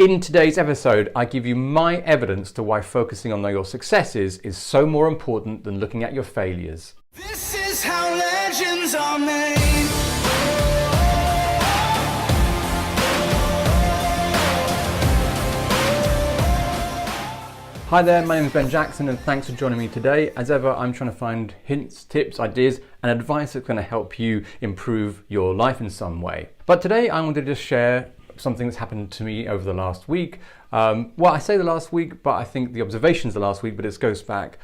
In today's episode, I give you my evidence to why focusing on your successes is so more important than looking at your failures. This is how legends are made. Hi there, my name is Ben Jackson and thanks for joining me today. As ever, I'm trying to find hints, tips, ideas and advice that's going to help you improve your life in some way. But today I wanted to share something that's happened to me over the last week. Well, I say the last week, but I think the observations the last week, but it goes back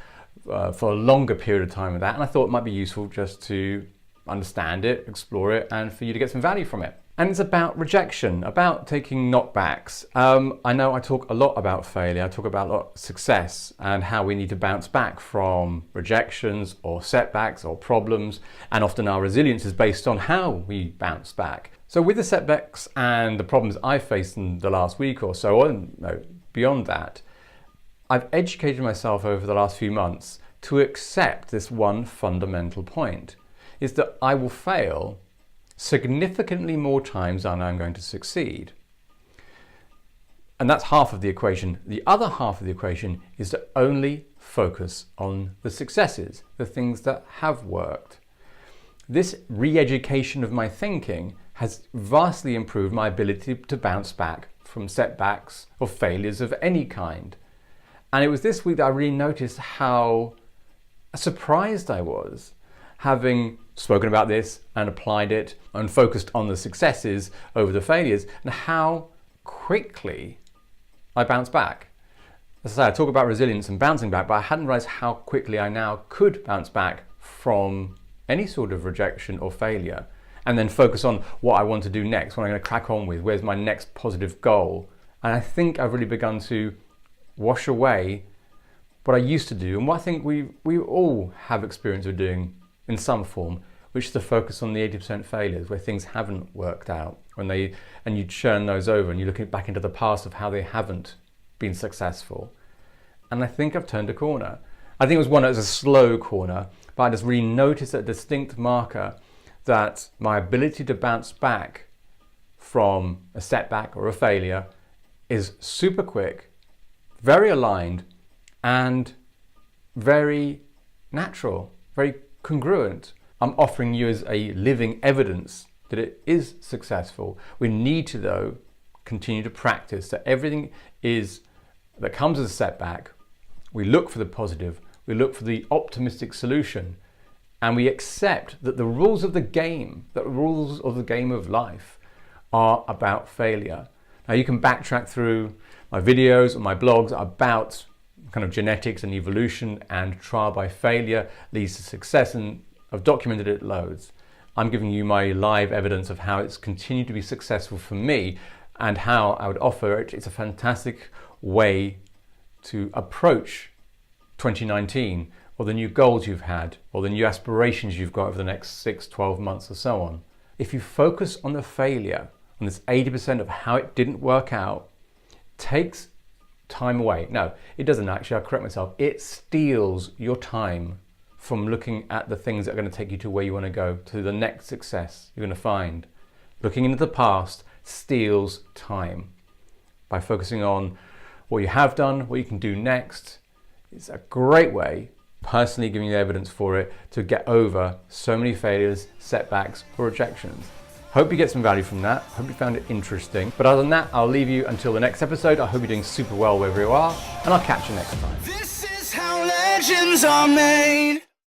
for a longer period of time with that. And I thought it might be useful just to understand it, explore it, and for you to get some value from it. And it's about rejection, about taking knockbacks. I know I talk a lot about failure, I talk about a lot of success and how we need to bounce back from rejections or setbacks or problems. And often our resilience is based on how we bounce back. So with the setbacks and the problems I faced in the last week or so, or beyond that, I've educated myself over the last few months to accept this one fundamental point, is that I will fail significantly more times than I'm going to succeed. And that's half of the equation. The other half of the equation is to only focus on the successes, the things that have worked. This re-education of my thinking has vastly improved my ability to bounce back from setbacks or failures of any kind. And it was this week that I really noticed how surprised I was, having spoken about this and applied it and focused on the successes over the failures, and how quickly I bounced back. As I say, I talk about resilience and bouncing back, but I hadn't realized how quickly I now could bounce back from any sort of rejection or failure, and then focus on what I want to do next, what I'm going to crack on with, where's my next positive goal. And I think I've really begun to wash away what I used to do, and what I think we all have experience of doing in some form, which is to focus on the 80% failures where things haven't worked out, and you churn those over and you look back into the past of how they haven't been successful. And I think I've turned a corner. I think it was a slow corner, but I just really noticed a distinct marker that my ability to bounce back from a setback or a failure is super quick, very aligned, and very natural, very congruent. I'm offering you as a living evidence that it is successful. We need to, though, continue to practice that everything that comes as a setback, we look for the positive, we look for the optimistic solution, and we accept that the rules of the game, of life, are about failure. Now you can backtrack through my videos or my blogs about kind of genetics and evolution and trial by failure leads to success, and I've documented it loads. I'm giving you my live evidence of how it's continued to be successful for me and how I would offer it. It's a fantastic way to approach 2019 or the new goals you've had or the new aspirations you've got over the next 6, 12 months or so on. If you focus on the failure, on this 80% of how it didn't work out, takes time away. No, it doesn't actually, I'll correct myself. It steals your time from looking at the things that are going to take you to where you want to go, to the next success you're going to find. Looking into the past steals time. By focusing on what you have done, what you can do next, it's a great way, personally giving you evidence for it, to get over so many failures, setbacks, or rejections. Hope you get some value from that. Hope you found it interesting. But other than that, I'll leave you until the next episode. I hope you're doing super well wherever you are, and I'll catch you next time. This is how legends are made.